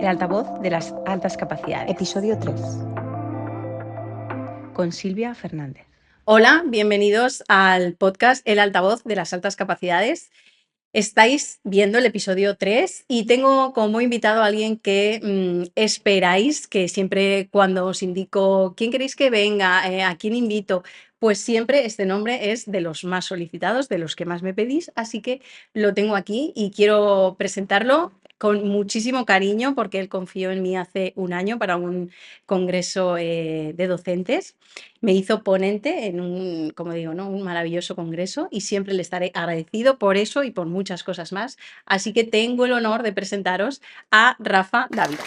El altavoz de las altas capacidades. Episodio 3. Con Silvia Fernández. Hola, bienvenidos al podcast El altavoz de las altas capacidades. Estáis viendo el episodio 3 y tengo como invitado a alguien que esperáis, que siempre cuando os indico quién queréis que venga, a quién invito, pues siempre este nombre es de los más solicitados, de los que más me pedís, así que lo tengo aquí y quiero presentarlo con muchísimo cariño porque él confió en mí hace un año para un congreso de docentes. Me hizo ponente en un, como digo, ¿no? Un maravilloso congreso y siempre le estaré agradecido por eso y por muchas cosas más. Así que tengo el honor de presentaros a Rafa Dávila.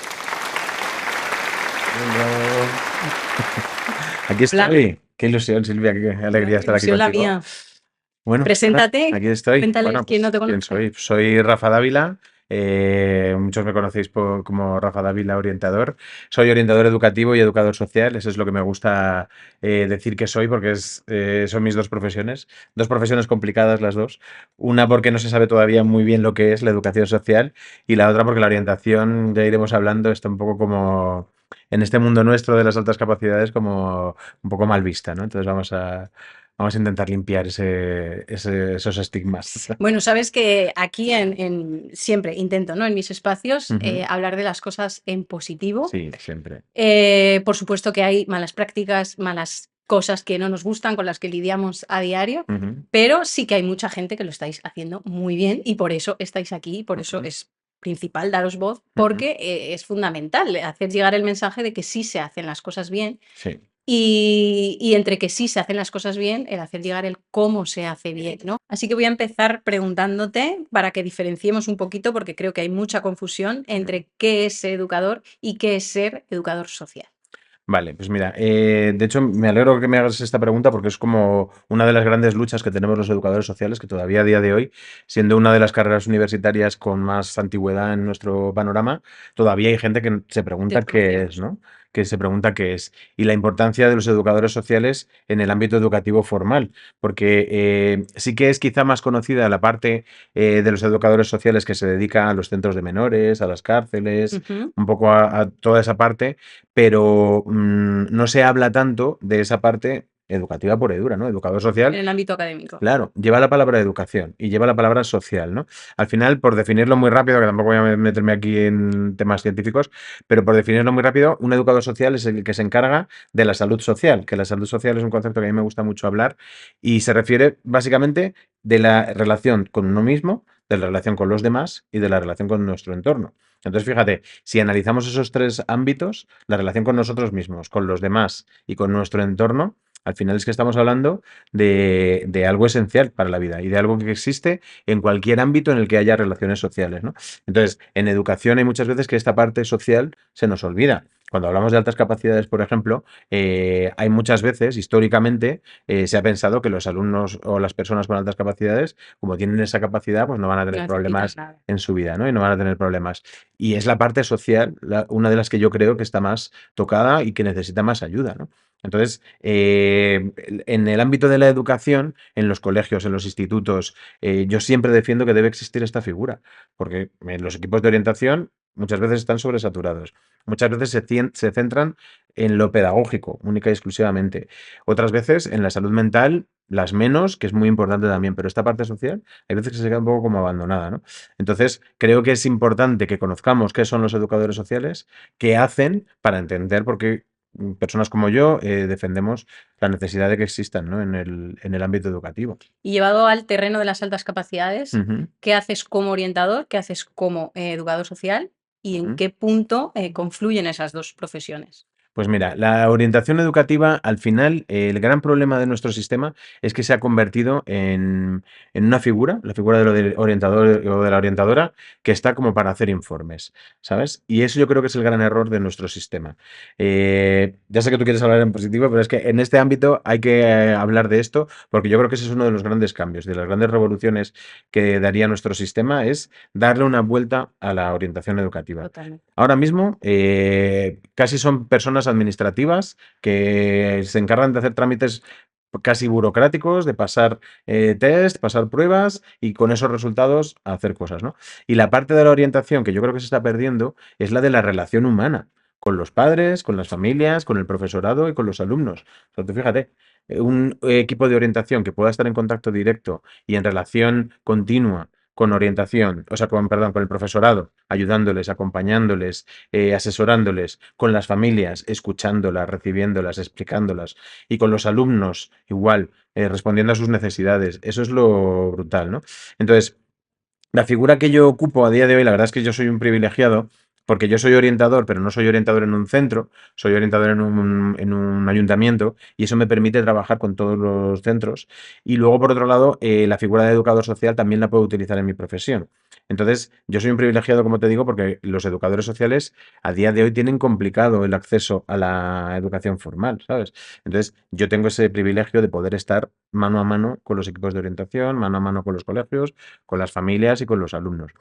Aquí estoy. Qué ilusión, Silvia, qué alegría estar aquí Ilusión la contigo. mía. Bueno, Preséntate, aquí estoy. cuéntales Bueno, quién no te ¿quién conoce. soy? Soy Rafa Dávila. Muchos me conocéis como Rafa Dávila, orientador. Soy orientador educativo y educador social. Eso es lo que me gusta decir que soy, porque son mis dos profesiones complicadas las dos. Una porque no se sabe todavía muy bien lo que es la educación social y la otra porque la orientación, ya iremos hablando, está un poco como en este mundo nuestro de las altas capacidades como un poco mal vista, ¿no? Entonces vamos a intentar limpiar esos estigmas. Bueno, sabes que aquí siempre intento, ¿no? En mis espacios Ujú. hablar de las cosas en positivo. Sí, siempre. Por supuesto que hay malas prácticas, malas cosas que no nos gustan, con las que lidiamos a diario, Ujú, pero sí que hay mucha gente que lo estáis haciendo muy bien y por eso estáis aquí, y por eso ujú, es principal daros voz, ujú. porque es fundamental hacer llegar el mensaje de que sí se hacen las cosas bien Sí. y entre que sí se hacen las cosas bien, el hacer llegar el cómo se hace bien, ¿no? Así que voy a empezar preguntándote para que diferenciemos un poquito, porque creo que hay mucha confusión entre qué es ser educador y qué es ser educador social. Vale, pues mira, de hecho me alegro que me hagas esta pregunta porque es como una de las grandes luchas que tenemos los educadores sociales, que todavía a día de hoy, siendo una de las carreras universitarias con más antigüedad en nuestro panorama, todavía hay gente que se pregunta qué es, Desconocemos. ¿no? Que se pregunta qué es. Y la importancia de los educadores sociales en el ámbito educativo formal, porque sí que es quizá más conocida la parte de los educadores sociales que se dedica a los centros de menores, a las cárceles, Ujú. un poco a toda esa parte, pero no se habla tanto de esa parte educativa pura y dura, ¿no? Educador En social, el ámbito académico. claro, lleva la palabra educación y lleva la palabra social, ¿no? Al final, por definirlo muy rápido, que tampoco voy a meterme aquí en temas científicos, pero por definirlo muy rápido, un educador social es el que se encarga de la salud social, que la salud social es un concepto que a mí me gusta mucho hablar y se refiere básicamente de la relación con uno mismo, de la relación con los demás y de la relación con nuestro entorno. Entonces, fíjate, si analizamos esos tres ámbitos, la relación con nosotros mismos, con los demás y con nuestro entorno, al final es que estamos hablando de algo esencial para la vida y de algo que existe en cualquier ámbito en el que haya relaciones sociales, ¿no? Entonces, en educación hay muchas veces que esta parte social se nos olvida. Cuando hablamos de altas capacidades, por ejemplo, hay muchas veces, históricamente, se ha pensado que los alumnos o las personas con altas capacidades, como tienen esa capacidad, pues no van a No tener necesitan problemas nada. en su vida, ¿no? Y no van a tener problemas. Y es la parte social, una de las que yo creo que está más tocada y que necesita más ayuda, ¿no? Entonces, en el ámbito de la educación, en los colegios, en los institutos, yo siempre defiendo que debe existir esta figura, porque los equipos de orientación muchas veces están sobresaturados, muchas veces se centran en lo pedagógico, única y exclusivamente, otras veces en la salud mental, las menos, que es muy importante también, pero esta parte social hay veces que se queda un poco como abandonada, ¿no? Entonces, creo que es importante que conozcamos qué son los educadores sociales, qué hacen para entender por qué personas como yo defendemos la necesidad de que existan, ¿no? En el ámbito educativo. Y llevado al terreno de las altas capacidades, Ujú, ¿qué haces como orientador? ¿Qué haces como educador social? ¿Y en ujú. qué punto confluyen esas dos profesiones? Pues mira, la orientación educativa, al final, el gran problema de nuestro sistema es que se ha convertido en una figura, la figura del orientador o de la orientadora, que está como para hacer informes, ¿sabes? Y eso yo creo que es el gran error de nuestro sistema. Ya sé que tú quieres hablar en positivo, pero es que en este ámbito hay que hablar de esto, porque yo creo que ese es uno de los grandes cambios, de las grandes revoluciones que daría nuestro sistema, es darle una vuelta a la orientación educativa. Totalmente. Ahora mismo casi son personas administrativas que se encargan de hacer trámites casi burocráticos de pasar test, pasar pruebas y con esos resultados hacer cosas, ¿no? Y la parte de la orientación que yo creo que se está perdiendo es la de la relación humana con los padres, con las familias, con el profesorado y con los alumnos. O sea, tú fíjate, un equipo de orientación que pueda estar en contacto directo y en relación continua con orientación, o sea, perdón, con el profesorado, ayudándoles, acompañándoles, asesorándoles, con las familias, escuchándolas, recibiéndolas, explicándolas, y con los alumnos igual, respondiendo a sus necesidades. Eso es lo brutal, ¿no? Entonces, la figura que yo ocupo a día de hoy, la verdad es que yo soy un privilegiado, porque yo soy orientador, pero no soy orientador en un centro, soy orientador en un ayuntamiento, y eso me permite trabajar con todos los centros. Y luego, por otro lado, la figura de educador social también la puedo utilizar en mi profesión. Entonces, yo soy un privilegiado, como te digo, porque los educadores sociales a día de hoy tienen complicado el acceso a la educación formal, ¿sabes? Entonces, yo tengo ese privilegio de poder estar mano a mano con los equipos de orientación, mano a mano con los colegios, con las familias y con los alumnos.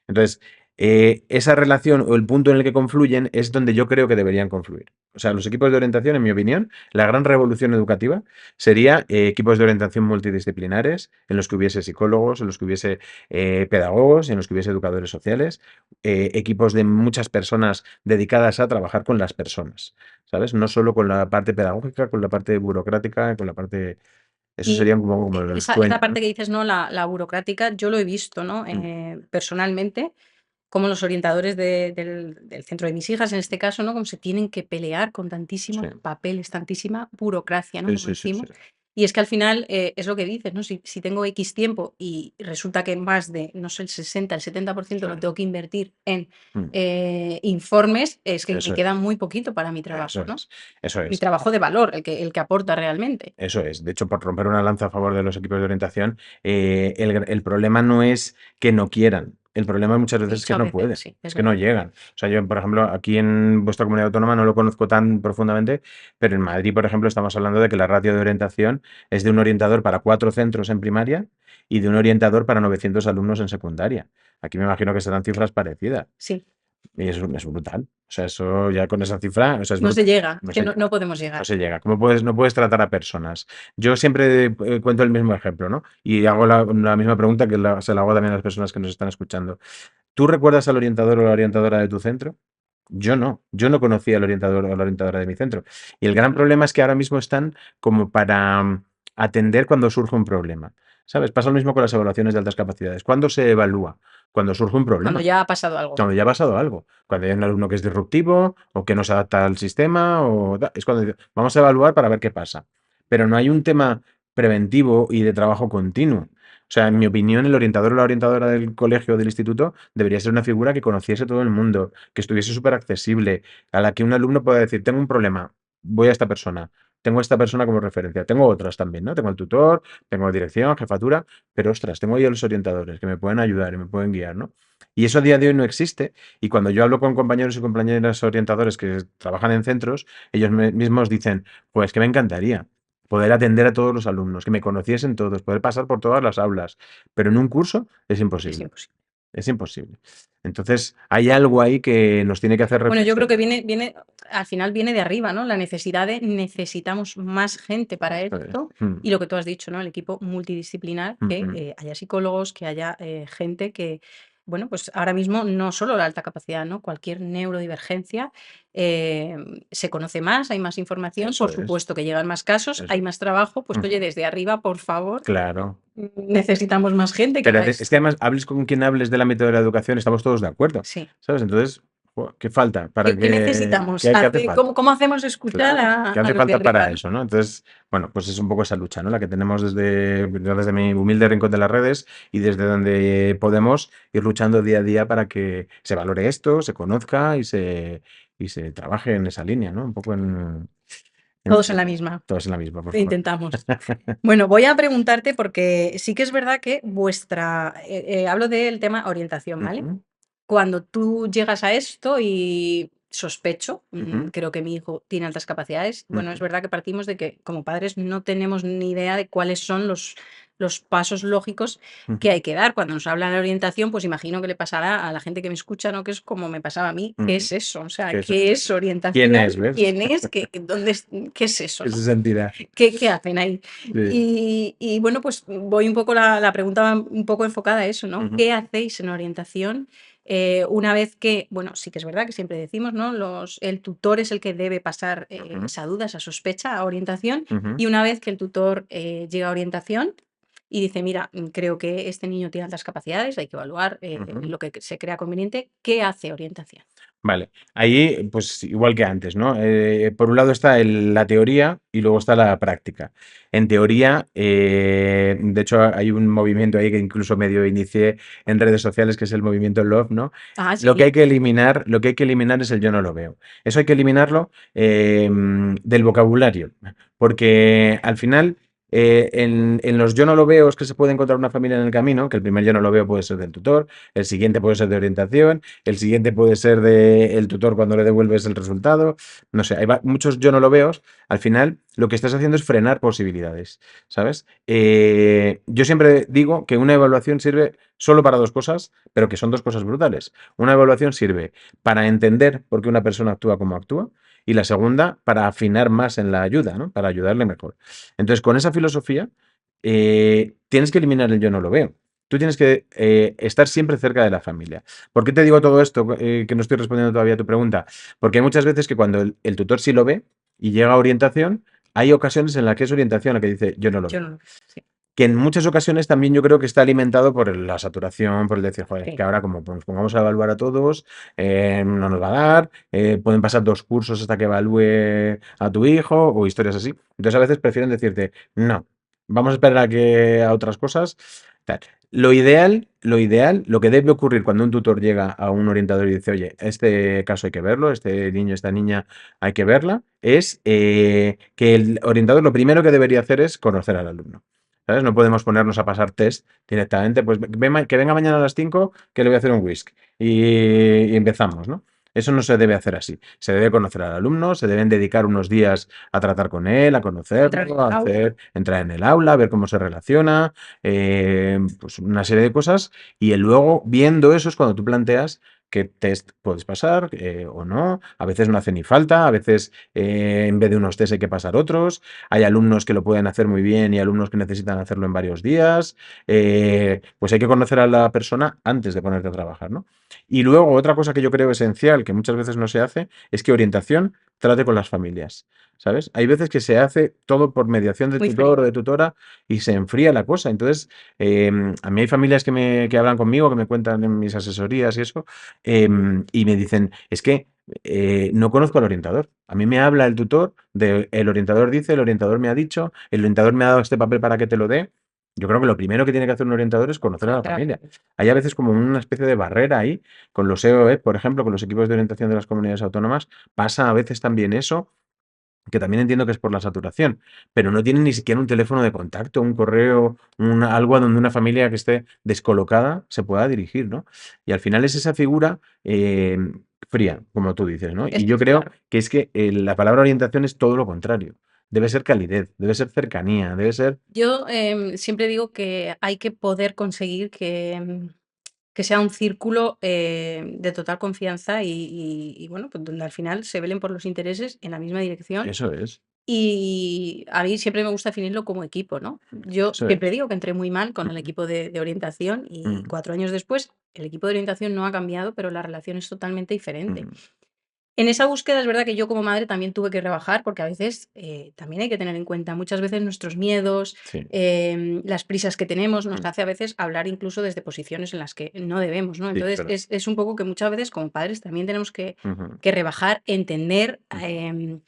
Entonces, esa relación o el punto en el que confluyen es donde yo creo que deberían confluir. O sea, los equipos de orientación, en mi opinión, la gran revolución educativa sería equipos de orientación multidisciplinares, en los que hubiese psicólogos, en los que hubiese pedagogos, en los que hubiese educadores sociales, equipos de muchas personas dedicadas a trabajar con las personas, ¿sabes? No solo con la parte pedagógica, con la parte burocrática, con la parte... Eso Y sería como el esa sueño, ¿no? parte que dices, ¿no? La burocrática, yo lo he visto, ¿no? Mm, Personalmente, como los orientadores del centro de mis hijas, en este caso, ¿no? Como se tienen que pelear con sí, tantísimos papeles, tantísima burocracia, ¿no? sí, Como sí, sí, sí. decimos. Y es que al final es lo que dices, ¿no? Si tengo X tiempo y resulta que más de, no sé, el 60, el 70% lo tengo que invertir en Mm, informes, es que eso me queda es, muy poquito para mi eso trabajo, ¿no? es, eso Mi es, trabajo de valor, el que aporta realmente. eso es. De hecho, por romper una lanza a favor de los equipos de orientación, el problema no es que no quieran, el problema muchas veces es que Muchas no veces, pueden, sí, es es que no verdad. llegan. O sea, yo, por ejemplo, aquí en vuestra comunidad autónoma no lo conozco tan profundamente, pero en Madrid, por ejemplo, estamos hablando de que la ratio de orientación es de un orientador para 4 centros en primaria y de un orientador para 900 alumnos en secundaria. Aquí me imagino que serán cifras parecidas. Sí. Y es brutal. O sea, eso ya con esa cifra, o sea, es No se brutal. llega, No es que se no, llega. no podemos No llegar. se llega. ¿Cómo puedes, no puedes tratar a personas? Yo siempre cuento el mismo ejemplo, ¿no? Y hago la misma pregunta que se la hago también a las personas que nos están escuchando. ¿Tú recuerdas al orientador o la orientadora de tu centro? Yo no conocía al orientador o la orientadora de mi centro. Y el gran problema es que ahora mismo están como para atender cuando surge un problema. ¿Sabes? Pasa lo mismo con las evaluaciones de altas capacidades. ¿Cuándo se evalúa? Cuando surge un Cuando problema. ya ha pasado algo. Cuando ya ha pasado algo. Cuando hay un alumno que es disruptivo o que no se adapta al sistema, es cuando vamos a evaluar para ver qué pasa. Pero no hay un tema preventivo y de trabajo continuo. O sea, en mi opinión, el orientador o la orientadora del colegio o del instituto debería ser una figura que conociese todo el mundo, que estuviese súper accesible, a la que un alumno pueda decir, tengo un problema, voy a esta persona, tengo a esta persona como referencia, tengo otras también, ¿no? Tengo el tutor, tengo dirección, jefatura, pero ostras, tengo ahí a los orientadores que me pueden ayudar y me pueden guiar, ¿no? Y eso a día de hoy no existe. Y cuando yo hablo con compañeros y compañeras orientadores que trabajan en centros, ellos mismos dicen, pues que me encantaría poder atender a todos los alumnos, que me conociesen todos, poder pasar por todas las aulas, pero en un curso es Es imposible, imposible. es imposible. Entonces, hay algo ahí que nos tiene que hacer Bueno, yo creo que reflexionar. al final viene de arriba, ¿no? La necesidad de necesitamos más gente para Eso es. esto Mm, y lo que tú has dicho, ¿no? El equipo multidisciplinar, mm, que mm. haya psicólogos, que haya gente que, bueno, pues ahora mismo no solo la alta capacidad, ¿no? Cualquier neurodivergencia eh, se conoce más, hay más información, Eso por es, supuesto que llegan más casos, eso hay es. más trabajo, pues oye, Ujú. desde arriba, por favor, Claro. necesitamos más gente que Pero haga es que esto. además, hables con quien hables del ámbito de la educación, estamos todos de acuerdo, Sí. ¿sabes? Entonces, ¿qué falta? ¿Para ¿Qué necesitamos? qué hace falta? ¿Cómo hacemos escuchar Claro, ¿qué a hace los de falta arriba, para ¿no? eso, no? Entonces, bueno, pues es un poco esa lucha, ¿no? La que tenemos desde mi humilde rincón de las redes y desde donde podemos ir luchando día a día para que se valore esto, se conozca y se trabaje en esa línea, ¿no? Un poco Todos en la misma. todos en la misma, por favor. Intentamos. Bueno, voy a preguntarte porque sí que es verdad que hablo del tema orientación, ¿vale? Ujú, Cuando tú llegas a esto y sospecho, ujú, creo que mi hijo tiene altas capacidades, bueno, es ujú. verdad que partimos de que como padres no tenemos ni idea de cuáles son los pasos lógicos que hay que dar. Cuando nos hablan de orientación, pues imagino que le pasará a la gente que me escucha, ¿no? Que es como me pasaba a mí. ¿Qué es eso? O sea, ¿Qué es ¿qué eso? es orientación? ¿Quién es, ves? ¿Quién es? ¿Dónde qué es eso, ¿Qué no? se sentirá? ¿Qué hacen ahí? Sí. Y bueno, pues voy un poco la pregunta va un poco enfocada a eso, ¿no? Ujú, ¿Qué hacéis en orientación una vez que, bueno, sí que es verdad que siempre decimos, ¿no? El tutor es el que debe pasar ujú, esa duda, esa sospecha a orientación, ujú, y una vez que el tutor llega a orientación y dice, mira, creo que este niño tiene altas capacidades, hay que evaluar ujú. lo que se crea conveniente, ¿qué hace orientación? Vale, ahí pues igual que antes, ¿no? Por un lado está la teoría y luego está la práctica. En teoría, de hecho hay un movimiento ahí que incluso medio inicié en redes sociales, que es el movimiento Love, ¿no? Ah, Lo que sí, hay que eliminar, lo que hay que eliminar es el yo no lo veo. Eso hay que eliminarlo del vocabulario, porque al final en los yo no lo veo es que se puede encontrar una familia en el camino, que el primer yo no lo veo puede ser del tutor, el siguiente puede ser de orientación, el siguiente puede ser del tutor cuando le devuelves el resultado. No sé, hay muchos yo no lo veo. Al final, lo que estás haciendo es frenar posibilidades, ¿sabes? Yo siempre digo que una evaluación sirve solo para dos cosas, pero que son dos cosas brutales. Una evaluación sirve para entender por qué una persona actúa como actúa y la segunda para afinar más en la ayuda, ¿no? Para ayudarle mejor. Entonces, con esa filosofía, tienes que eliminar el yo no lo veo. Tú tienes que estar siempre cerca de la familia. ¿Por qué te digo todo esto, que no estoy respondiendo todavía a tu pregunta? Porque hay muchas veces que cuando el tutor sí lo ve y llega a orientación, hay ocasiones en las que es orientación la que dice yo no lo yo veo. no lo veo. Sí, Que en muchas ocasiones también yo creo que está alimentado por la saturación, por el decir, joder, sí. que ahora como nos pongamos a evaluar a todos, no nos va a dar, pueden pasar 2 cursos hasta que evalúe a tu hijo o historias así. Entonces a veces prefieren decirte, no, vamos a esperar a otras cosas. Tal. Lo que debe ocurrir cuando un tutor llega a un orientador y dice, oye, este caso hay que verlo, este niño, esta niña hay que verla, es que el orientador lo primero que debería hacer es conocer al alumno. ¿Sabes? No podemos ponernos a pasar test directamente. Pues que venga mañana a las 5 que le voy a hacer un whisk. Y empezamos, ¿no? Eso no se debe hacer así. Se debe conocer al alumno, se deben dedicar unos días a tratar con él, a Entrar en conocerlo, el aula. entrar en el aula, a ver cómo se relaciona, pues una serie de cosas. Y luego, viendo eso, es cuando tú planteas qué test puedes pasar o no. A veces no hace ni falta, a veces en vez de unos test hay que pasar otros. Hay alumnos que lo pueden hacer muy bien y alumnos que necesitan hacerlo en varios días. Pues hay que conocer a la persona antes de ponerte a trabajar, ¿no? Y luego otra cosa que yo creo esencial, que muchas veces no se hace, es que orientación trate con las familias, ¿sabes? Hay veces que se hace todo por mediación del Muy tutor frío. o de tutora y se enfría la cosa. Entonces, a mí hay familias que hablan conmigo, que me cuentan en mis asesorías y eso, y me dicen, es que no conozco al orientador. A mí me habla el tutor, el orientador dice, el orientador me ha dicho, el orientador me ha dado este papel para que te lo dé. Yo creo que lo primero que tiene que hacer un orientador es conocer a la Conocer a la familia. familia. Hay a veces como una especie de barrera ahí con los EOE, por ejemplo, con los equipos de orientación de las comunidades autónomas. Pasa a veces también eso, que también entiendo que es por la saturación, pero no tienen ni siquiera un teléfono de contacto, un correo, algo a donde una familia que esté descolocada se pueda dirigir, ¿no? Y al final es esa figura fría, como tú dices, ¿no? Y yo creo Claro. que es que la palabra orientación es todo lo contrario. Debe ser calidez, debe ser cercanía, debe ser... Yo siempre digo que hay que poder conseguir que sea un círculo de total confianza y, bueno, pues donde al final se velen por los intereses en la misma dirección. Eso es, Y a mí siempre me gusta definirlo como equipo, ¿no? Yo eso siempre es. digo que entré muy mal con el Ujú, equipo de orientación y ujú, 4 años después el equipo de orientación no ha cambiado, pero la relación es totalmente diferente. ujú. En esa búsqueda es verdad que yo como madre también tuve que rebajar, porque a veces también hay que tener en cuenta muchas veces nuestros miedos, Sí, las prisas que tenemos, nos mm, hace a veces hablar incluso desde posiciones en las que no debemos, ¿no? sí, es Entonces verdad. es un poco que muchas veces como padres también tenemos Ujú, que rebajar, entender, ujú.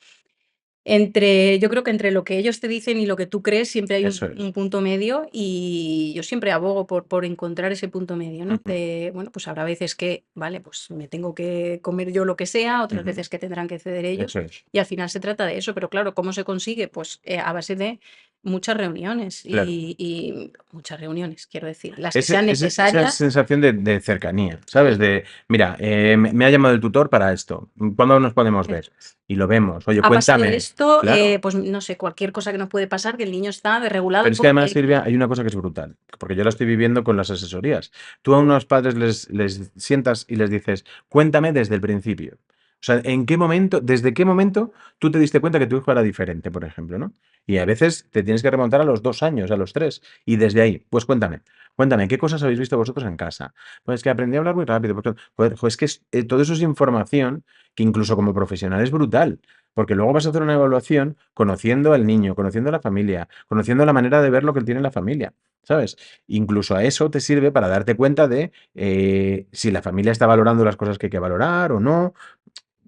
yo creo que entre lo que ellos te dicen y lo que tú crees siempre hay Eso un es. punto medio y yo siempre abogo por encontrar ese punto medio, ¿no? Ujú, Bueno, pues habrá veces que, vale, pues me tengo que comer yo lo que sea, otras ujú. veces que tendrán que ceder ellos Eso es. y al final se trata de eso, pero claro, ¿cómo se consigue? Pues a base de muchas reuniones Claro. y muchas reuniones, quiero decir, las que Ese sean esa necesarias. sensación de cercanía, ¿sabes? Sí, De, mira, me ha llamado el tutor para esto, ¿cuándo nos podemos ver? eso es. Y lo vemos. Oye, Ha pasado cuéntame. esto, Claro. pues no sé, cualquier cosa que nos puede pasar, que el niño está desregulado Pero es que por además, Silvia, X. hay una cosa que es brutal, porque yo la estoy viviendo con las asesorías. Tú a unos padres les sientas y les dices, cuéntame desde el principio. O sea, ¿en qué momento, desde qué momento tú te diste cuenta que tu hijo era diferente, por ejemplo, ¿no? Y a veces te tienes que remontar a los 2 años, a los 3, y desde ahí, pues cuéntame, ¿qué cosas habéis visto vosotros en casa? Pues que aprendí a hablar muy rápido. Porque, joder, es que todo eso es información que incluso como profesional es brutal. Porque luego vas a hacer una evaluación conociendo al niño, conociendo a la familia, conociendo la manera de ver lo que tiene la familia, ¿sabes? Incluso a eso te sirve para darte cuenta de si la familia está valorando las cosas que hay que valorar o no,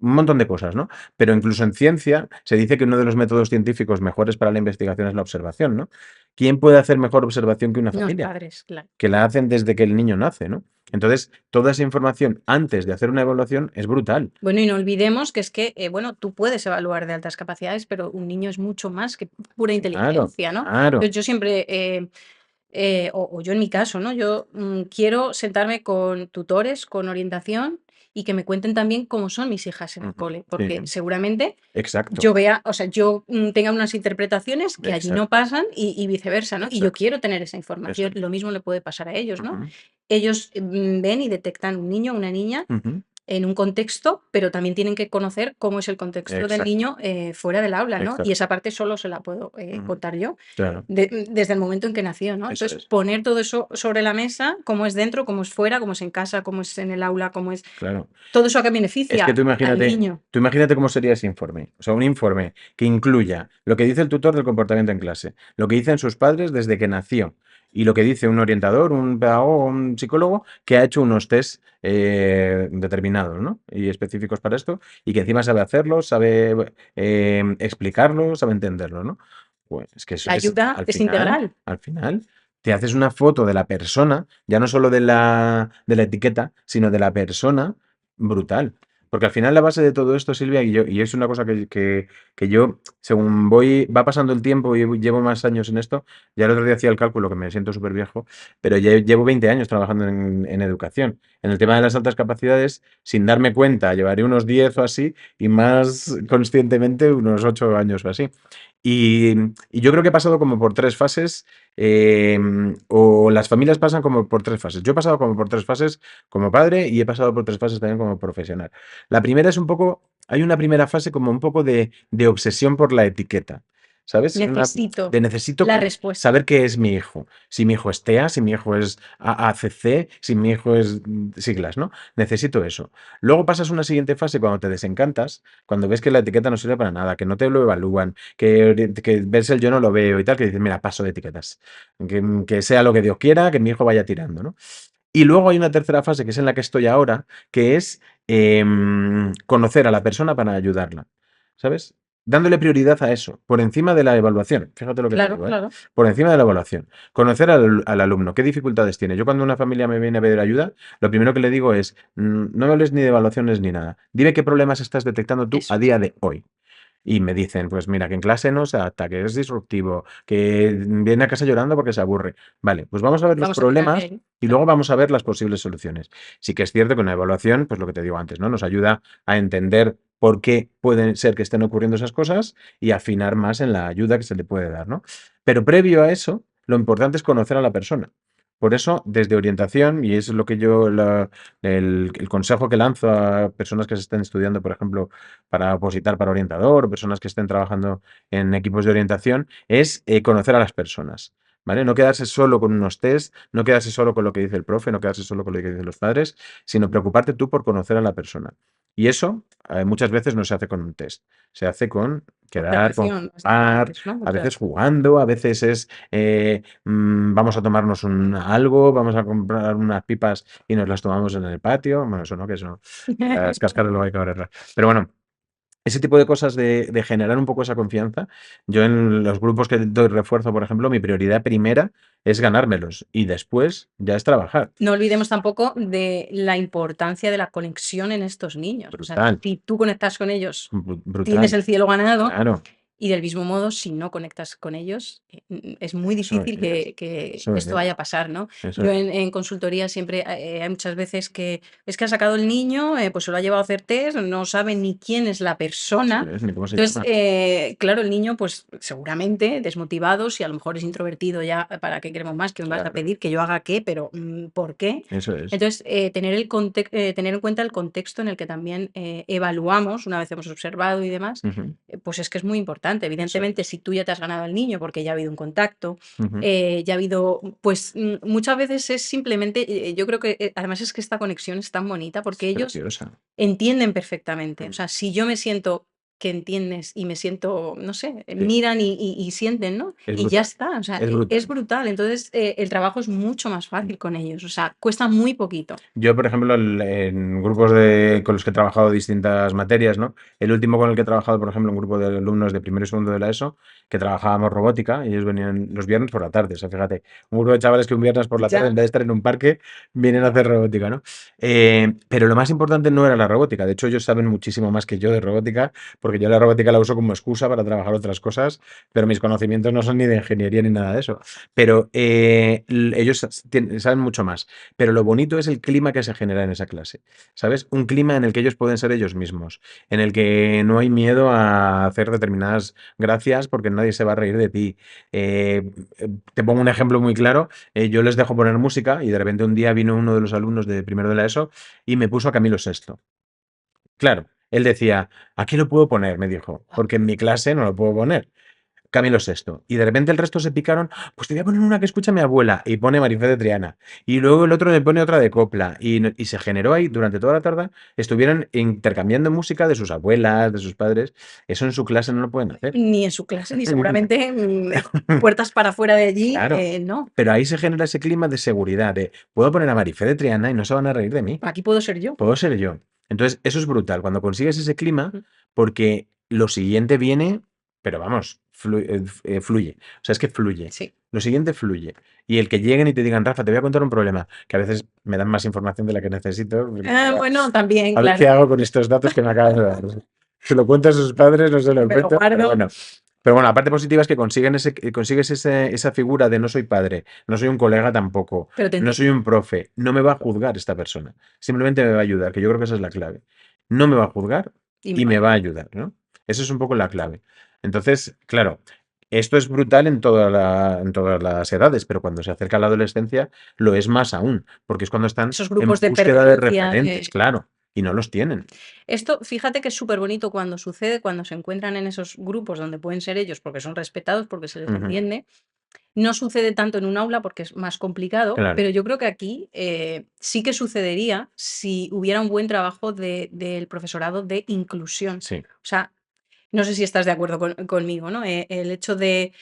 un montón de cosas, ¿no? Pero incluso en ciencia se dice que uno de los métodos científicos mejores para la investigación es la observación, ¿no? ¿Quién puede hacer mejor observación que una Los familia? padres, claro. Que la hacen desde que el niño nace, ¿no? Entonces, toda esa información antes de hacer una evaluación es brutal. Bueno, y no olvidemos que es que, bueno, tú puedes evaluar de altas capacidades, pero un niño es mucho más que pura Claro, inteligencia, ¿no? claro. Entonces yo siempre, o yo en mi caso, ¿no? Yo quiero sentarme con tutores, con orientación y que me cuenten también cómo son mis hijas en el Ujú. cole, Sí, porque seguramente exacto, yo vea, o sea, yo tenga unas interpretaciones que allí no exacto, pasan y viceversa, ¿no? Y yo exacto. quiero tener esa Eso información. es. Lo mismo le puede pasar a ellos, ¿no? Ujú, Ellos ven y detectan un niño, una niña ujú. en un contexto, pero también tienen que conocer cómo es el contexto del Exacto, niño fuera del aula, ¿no? Y exacto. esa parte solo se la puedo Ujú. contar yo Claro, desde el momento en que nació, ¿no? eso Entonces, es. poner todo eso sobre la mesa, cómo es dentro, cómo es fuera, cómo es en casa, cómo es en el aula, cómo es... Claro. Todo eso a qué Es que beneficia al niño. tú imagínate cómo sería ese informe. O sea, un informe que incluya lo que dice el tutor del comportamiento en clase, lo que dicen sus padres desde que nació y lo que dice un orientador, un pedagogo, un psicólogo que ha hecho unos test determinados, ¿no? Y específicos para esto y que encima sabe hacerlos, sabe explicarlos, sabe entenderlo, ¿no? Pues es que eso La es, ayuda es integral. al final, te haces una foto de la persona, ya no solo de la etiqueta, sino de la persona brutal. Porque al final la base de todo esto, Silvia, y es una cosa que yo, según va pasando el tiempo y llevo más años en esto, ya el otro día hacía el cálculo, que me siento súper viejo, pero ya llevo 20 años trabajando en educación. En el tema de las altas capacidades, sin darme cuenta, llevaré unos 10 o así, y más conscientemente unos 8 años o así. Y yo creo que he pasado como por 3 fases, o las familias pasan como por 3 fases. Yo he pasado como por 3 fases como padre y he pasado por 3 fases también como profesional. La primera es un poco, hay una primera fase como un poco de obsesión por la etiqueta, ¿sabes? Necesito De necesito la respuesta. saber qué es mi hijo. Si mi hijo es TEA, si mi hijo es AACC, si mi hijo es siglas, ¿no? Necesito eso. Luego pasas una siguiente fase cuando te desencantas, cuando ves que la etiqueta no sirve para nada, que no te lo evalúan, que ves el yo no lo veo y tal, que dices, mira, paso de etiquetas. Que sea lo que Dios quiera, que mi hijo vaya tirando, ¿no? Y luego hay una tercera fase, que es en la que estoy ahora, que es conocer a la persona para ayudarla, ¿sabes? Dándole prioridad a eso, por encima de la evaluación. Fíjate lo que te Claro, digo, ¿eh? claro. Por encima de la evaluación. Conocer al alumno, qué dificultades tiene. Yo cuando una familia me viene a pedir ayuda, lo primero que le digo es, no me hables ni de evaluaciones ni nada. Dime qué problemas estás detectando tú Eso a es. día de hoy. Y me dicen, pues mira, que en clase no se adapta, que es disruptivo, que viene a casa llorando porque se aburre. Vale, pues vamos a ver los Vamos a tirar de problemas ahí. y Claro. luego vamos a ver las posibles soluciones. Sí que es cierto que una evaluación, pues lo que te digo antes, ¿no? Nos ayuda a entender por qué pueden ser que estén ocurriendo esas cosas y afinar más en la ayuda que se le puede dar, ¿no? Pero previo a eso, lo importante es conocer a la persona. Por eso, desde orientación, y es lo que el consejo que lanzo a personas que se estén estudiando, por ejemplo, para opositar para orientador o personas que estén trabajando en equipos de orientación, es conocer a las personas. ¿Vale? No quedarse solo con unos test, no quedarse solo con lo que dice el profe, no quedarse solo con lo que dicen los padres, sino preocuparte tú por conocer a la persona. Y eso muchas veces no se hace con un test, se hace con quedar, con Observación, has dicho jugar, antes, ¿no? a veces Observación. jugando, a veces es vamos a tomarnos algo, vamos a comprar unas pipas y nos las tomamos en el patio. Bueno, eso no, que eso es cascar luego hay que barrerla. Pero bueno, ese tipo de cosas de generar un poco esa confianza. Yo en los grupos que doy refuerzo, por ejemplo, mi prioridad primera es ganármelos y después ya es trabajar. No olvidemos tampoco de la importancia de la conexión en estos niños. O sea, Brutal, si tú conectas con ellos, tienes brutal, el cielo ganado. claro. Y del mismo modo, si no conectas con ellos, es muy Eso difícil es, que eso esto es, vaya a pasar, ¿no? eso Yo es. en consultoría siempre hay muchas veces que es que ha sacado el niño, pues se lo ha llevado a hacer test, no sabe ni quién es la Eso persona. es, ni cómo se Entonces, llama. claro, el niño, pues seguramente desmotivado, si a lo mejor es introvertido ya, ¿para qué queremos más? ¿Que me vas a Claro, pedir que yo haga qué? Pero ¿por qué? eso es. Entonces, tener en cuenta el contexto en el que también evaluamos, una vez hemos observado y demás, Ujú, pues es que es muy importante. eso Evidentemente, es. si tú ya te has ganado al niño porque ya ha habido un contacto, Ujú. ya ha habido, pues muchas veces es simplemente, yo creo que además es que esta conexión es tan bonita Es porque ellos preciosa. entienden perfectamente. O Mm, sea, si yo me siento que entiendes y me siento, no sé, sí, miran y sienten, ¿no? es Y ya brutal. está. O sea, Es es brutal. brutal. Entonces, el trabajo es mucho más Mm. fácil con ellos. O sea, cuesta muy poquito. Yo, por ejemplo, en grupos con los que he trabajado distintas materias, ¿no? El último con el que he trabajado, por ejemplo, un grupo de alumnos de primero y segundo de la ESO, que trabajábamos robótica, y ellos venían los viernes por la tarde. O sea, fíjate, un grupo de chavales que un viernes por la tarde, en Ya. vez de estar en un parque, vienen a hacer robótica, ¿no? Pero lo más importante no era la robótica. De hecho, ellos saben muchísimo más que yo de robótica, porque yo la robótica la uso como excusa para trabajar otras cosas, pero mis conocimientos no son ni de ingeniería ni nada de eso. Pero ellos saben mucho más. Pero lo bonito es el clima que se genera en esa clase, ¿sabes? Un clima en el que ellos pueden ser ellos mismos, en el que no hay miedo a hacer determinadas gracias porque nadie se va a reír de ti. Te pongo un ejemplo muy claro. Yo les dejo poner música y de repente un día vino uno de los alumnos de primero de la ESO y me puso a Camilo Sesto. Claro, él decía, ¿aquí lo puedo poner? Me dijo, porque en mi clase no lo puedo poner. Camilo Sexto. Y de repente el resto se picaron, pues te voy a poner una que escucha mi abuela y pone Marifé de Triana. Y luego el otro le pone otra de copla. Y se generó ahí durante toda la tarde, estuvieron intercambiando música de sus abuelas, de sus padres. Eso en su clase no lo pueden hacer. Ni en su clase, ni seguramente puertas para afuera de allí, Claro. no. Pero ahí se genera ese clima de seguridad, de puedo poner a Marifé de Triana y no se van a reír de mí. Aquí puedo ser yo. Puedo ser yo. Entonces, eso es brutal. Cuando consigues ese clima, Ujú. porque lo siguiente viene, pero vamos, fluye. O sea, es que fluye. Sí. Lo siguiente fluye. Y el que lleguen y te digan, Rafa, te voy a contar un problema, que a veces me dan más información de la que necesito. Bueno, también, A ver qué claro. hago con estos datos que me acaban de dar. Se lo cuento a sus padres, no se lo Me lo cuento, pero guardo. bueno. Pero bueno, la parte positiva es que consigues esa figura de no soy padre, no soy un colega tampoco, Pero te no soy entiendo. un profe, no me va a juzgar esta persona, simplemente me va a ayudar, que yo creo que esa es la clave. No me va a juzgar Y me y va a me va a ayudar. ayudar, ¿no? Esa es un poco la clave. Entonces, claro, esto es brutal en todas las edades, pero cuando se acerca la adolescencia lo es más aún, porque es cuando están Esos en grupos de búsqueda de pertenencia. referentes, claro, y no los tienen. Esto, fíjate que es súper bonito cuando sucede, cuando se encuentran en esos grupos donde pueden ser ellos porque son respetados, porque se les Ujú, entiende. No sucede tanto en un aula porque es más complicado, claro, pero yo creo que aquí sí que sucedería si hubiera un buen trabajo del profesorado de inclusión. sí. O sea, no sé si estás de acuerdo conmigo, ¿no? El hecho de,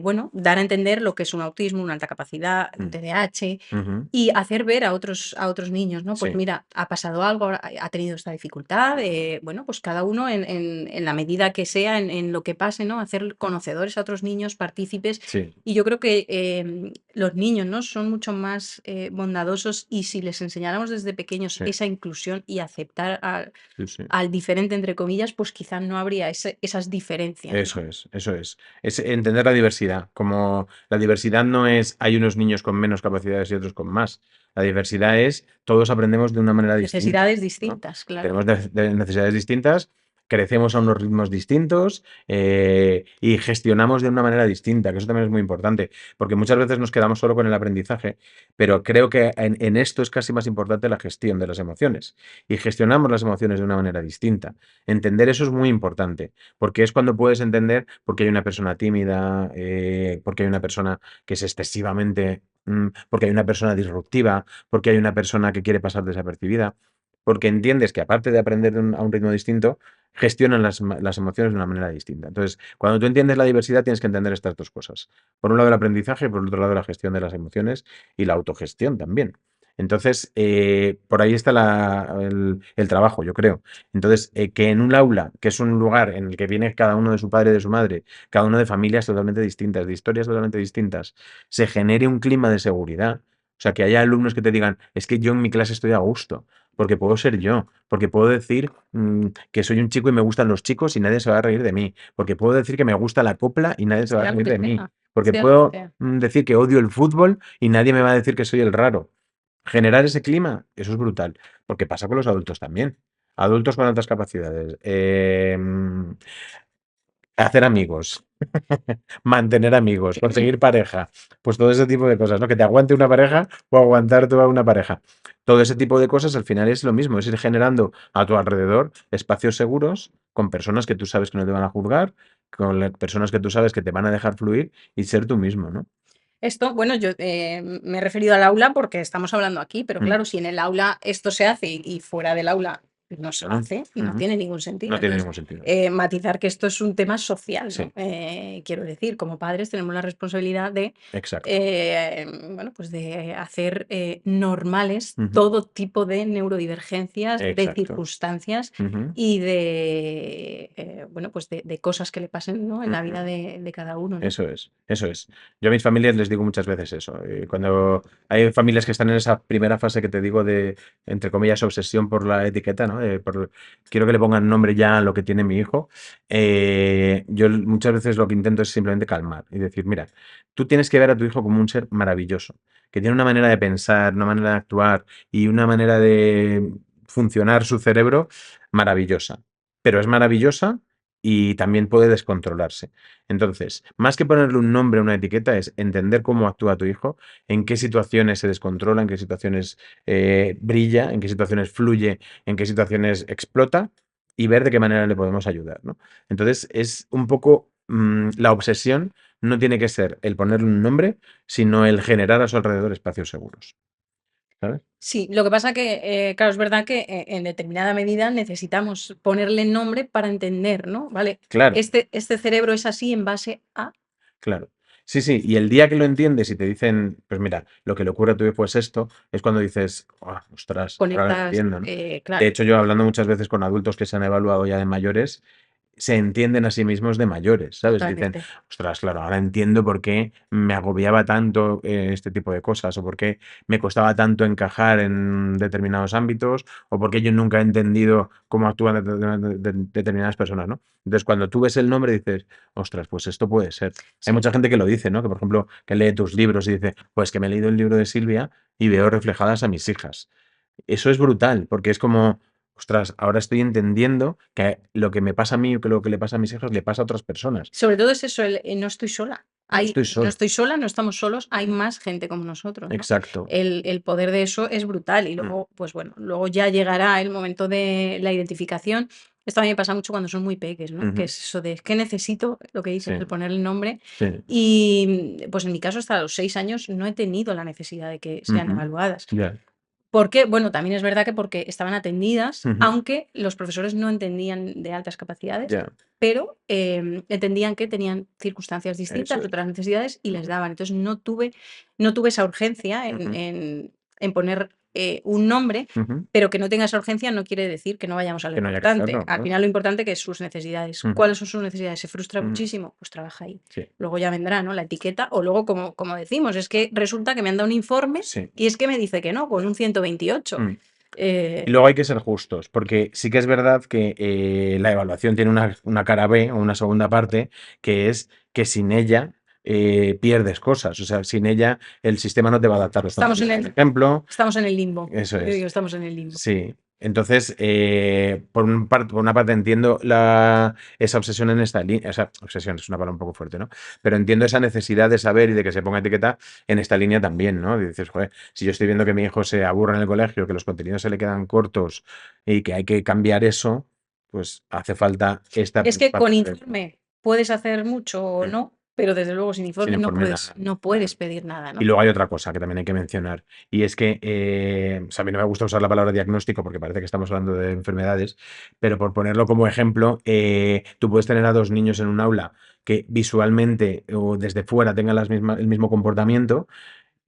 bueno, dar a entender lo que es un autismo, una alta capacidad, un Mm, TDAH, ujú, y hacer ver a otros niños, ¿no? Pues sí, mira, ha pasado algo, ha tenido esta dificultad, bueno, pues cada uno en la medida que sea, en lo que pase, ¿no? Hacer conocedores a otros niños, partícipes. sí, Y yo creo que los niños, ¿no? Son mucho más bondadosos y si les enseñáramos desde pequeños sí, esa inclusión y aceptar sí, sí. al diferente, entre comillas, pues quizás no habría esas diferencias, Eso ¿no? es, eso es. Es entender la diversidad. Como la diversidad no es hay unos niños con menos capacidades y otros con más. La diversidad es todos aprendemos de una manera distinta, Necesidades ¿no? distintas, claro. Tenemos necesidades distintas, crecemos a unos ritmos distintos y gestionamos de una manera distinta, que eso también es muy importante, porque muchas veces nos quedamos solo con el aprendizaje, pero creo que en esto es casi más importante la gestión de las emociones. Y gestionamos las emociones de una manera distinta. Entender eso es muy importante porque es cuando puedes entender por qué hay una persona tímida, por qué hay una persona que es excesivamente, porque hay una persona disruptiva, porque hay una persona que quiere pasar desapercibida, porque entiendes que aparte de aprender a un ritmo distinto, gestionan las emociones de una manera distinta. Entonces, cuando tú entiendes la diversidad, tienes que entender estas dos cosas. Por un lado el aprendizaje, por otro lado la gestión de las emociones y la autogestión también. Entonces, por ahí está el trabajo, yo creo. Entonces, que en un aula, que es un lugar en el que viene cada uno de su padre y de su madre, cada uno de familias totalmente distintas, de historias totalmente distintas, se genere un clima de seguridad. O sea, que haya alumnos que te digan, es que yo en mi clase estoy a gusto, porque puedo ser yo, porque puedo decir que soy un chico y me gustan los chicos y nadie se va a reír de mí, porque puedo decir que me gusta la copla y nadie se va a Sea lo reír que de mí, sea, porque sea lo que puedo sea. decir que odio el fútbol y nadie me va a decir que soy el raro. Generar ese clima, eso es brutal, porque pasa con los adultos también. Adultos con altas capacidades. Hacer amigos, mantener amigos, conseguir pareja, pues todo ese tipo de cosas, ¿no? Que te aguante una pareja o aguantar tú a una pareja. Todo ese tipo de cosas al final es lo mismo, es ir generando a tu alrededor espacios seguros con personas que tú sabes que no te van a juzgar, con personas que tú sabes que te van a dejar fluir y ser tú mismo, ¿no? Esto, bueno, yo me he referido al aula porque estamos hablando aquí, pero Mm, claro, si en el aula esto se hace y fuera del aula no se claro. hace, no Ujú. tiene ningún sentido. No tiene Entonces, ningún sentido. matizar que esto es un tema social, ¿no? Sí, Quiero decir, como padres tenemos la responsabilidad de, exacto. bueno, pues de hacer normales Ujú. todo tipo de neurodivergencias, de Exacto. circunstancias Ujú. y de, bueno, pues de cosas que le pasen, ¿no? En la vida Ujú. de cada uno, ¿no? Eso es, eso es. Yo a mis familias les digo muchas veces eso. Cuando hay familias que están en esa primera fase que te digo de, entre comillas, obsesión por la etiqueta, ¿no? Quiero que le pongan nombre ya a lo que tiene mi hijo. Yo muchas veces lo que intento es simplemente calmar y decir, mira, tú tienes que ver a tu hijo como un ser maravilloso, que tiene una manera de pensar, una manera de actuar y una manera de funcionar su cerebro maravillosa. Pero es maravillosa y también puede descontrolarse. Entonces, más que ponerle un nombre a una etiqueta, es entender cómo actúa tu hijo, en qué situaciones se descontrola, en qué situaciones brilla, en qué situaciones fluye, en qué situaciones explota y ver de qué manera le podemos ayudar, ¿no? Entonces, es un poco la obsesión no tiene que ser el ponerle un nombre, sino el generar a su alrededor espacios seguros, ¿sabes? Sí, lo que pasa que, claro, es verdad que en determinada medida necesitamos ponerle nombre para entender, ¿no? Vale, Claro. este cerebro es así en base a Claro. Sí, sí, y el día que lo entiendes y te dicen, pues mira, lo que le ocurre a tu hijo es esto, es cuando dices, "Ah, ostras, ahora lo conectas, entiendo, ¿no?". De claro, hecho, yo hablando muchas veces con adultos que se han evaluado ya de mayores, se entienden a sí mismos de mayores, ¿sabes? Dicen, totalmente. ostras, claro, ahora entiendo por qué me agobiaba tanto este tipo de cosas, o por qué me costaba tanto encajar en determinados ámbitos, o por qué yo nunca he entendido cómo actúan determinadas personas, ¿no? Entonces, cuando tú ves el nombre, dices, ostras, pues esto puede ser. Hay Sí. mucha gente que lo dice, ¿no? Que, por ejemplo, que lee tus libros y dice, pues que me he leído el libro de Silvia y veo reflejadas a mis hijas. Eso es brutal, porque es como, ostras, ahora estoy entendiendo que lo que me pasa a mí o que lo que le pasa a mis hijas le pasa a otras personas. Sobre todo es eso, el, no estoy sola. No estoy No solo. estoy sola, no estamos solos, hay más gente como nosotros, ¿no? Exacto. El poder de eso es brutal y Mm, luego, pues bueno, luego ya llegará el momento de la identificación. Esto a mí me pasa mucho cuando son muy peques, ¿no? Que ujú. es eso de, ¿qué necesito? Lo que dices, Sí, el ponerle nombre. sí. Y pues en mi caso hasta los 6 años no he tenido la necesidad de que sean Ujú. evaluadas. Ya. ¿Por qué? Bueno, también es verdad que porque estaban atendidas, Ujú. aunque los profesores no entendían de altas capacidades, Ya. pero entendían que tenían circunstancias Eso distintas, es. otras necesidades y les Ujú. daban. Entonces no tuve esa urgencia Ujú. en poner un nombre, Ujú. pero que no tenga esa urgencia no quiere decir que no vayamos a lo Que no haya que importante. hacerlo, Al claro. final lo importante que es sus necesidades. Ujú. ¿Cuáles son sus necesidades? ¿Se frustra Ujú. muchísimo? Pues trabaja ahí. Sí, Luego ya vendrá, ¿no? La etiqueta o luego, como decimos, es que resulta que me han dado un informe sí. y es que me dice que no, con un 128. Mm. Y Eh, luego hay que ser justos, porque sí que es verdad que la evaluación tiene una cara B o una segunda parte, que es que sin ella pierdes cosas. O sea, sin ella el sistema no te va a adaptar. Estamos estamos en poniendo un el, ejemplo, estamos en el limbo. eso Yo digo, es. estamos en el limbo. Sí. Entonces, por una parte entiendo esa obsesión en esta línea, esa obsesión es una palabra un poco fuerte, ¿no? Pero entiendo esa necesidad de saber y de que se ponga etiqueta en esta línea también, ¿no? Y dices, joder, si yo estoy viendo que mi hijo se aburre en el colegio, que los contenidos se le quedan cortos y que hay que cambiar eso, pues hace falta esta Es que con parte de- informe puedes hacer mucho o mm, no, pero desde luego sin sin informe no informe puedes, nada. no Claro. puedes pedir nada, Y ¿no? luego hay otra cosa que también hay que mencionar, y es que, o sea, a mí no me gusta usar la palabra diagnóstico porque parece que estamos hablando de enfermedades, pero por ponerlo como ejemplo, tú puedes tener a dos niños en un aula que visualmente o desde fuera tengan el mismo comportamiento,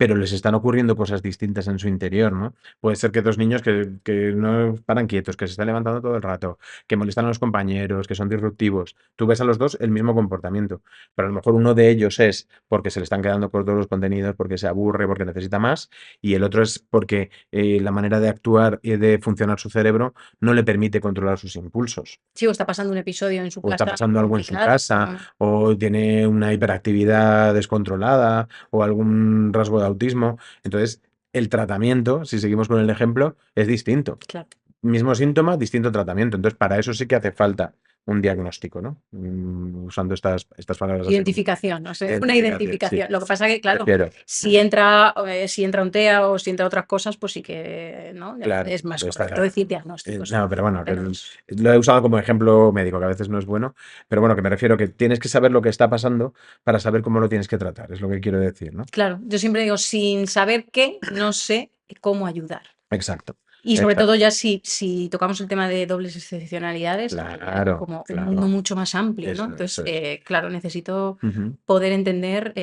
pero les están ocurriendo cosas distintas en su interior, ¿no? Puede ser que 2 niños que no paran quietos, que se están levantando todo el rato, que molestan a los compañeros, que son disruptivos. Tú ves a los 2 el mismo comportamiento, pero a lo mejor uno de ellos es porque se le están quedando cortos los contenidos, porque se aburre, porque necesita más, y el otro es porque, la manera de actuar y de funcionar su cerebro no le permite controlar sus impulsos. Sí, o está pasando un episodio en su O está casa pasando algo en su complicado. casa, o tiene una hiperactividad descontrolada, o algún rasgo de autismo. Entonces, el tratamiento, si seguimos con el ejemplo, es distinto. Claro. Mismo síntoma, distinto tratamiento. Entonces, para eso sí que hace falta un diagnóstico, ¿no? Usando estas palabras así. Identificación, o sea, una Sí. identificación. Lo que pasa que, claro, Prefiero. si entra un TEA o si entra otras cosas, pues sí que, ¿no? Claro, Es más está correcto claro. decir diagnósticos. No, pero bueno, Pero lo he usado como ejemplo médico, que a veces no es bueno, pero bueno, que me refiero que tienes que saber lo que está pasando para saber cómo lo tienes que tratar, es lo que quiero decir, ¿no? claro, yo siempre digo, sin saber qué, no sé cómo ayudar. Exacto. Y sobre Exacto. todo ya si tocamos el tema de dobles excepcionalidades, hay Claro, como un claro. mundo mucho más amplio, ¿no? Eso Entonces, es. claro, necesito Ujú. poder entender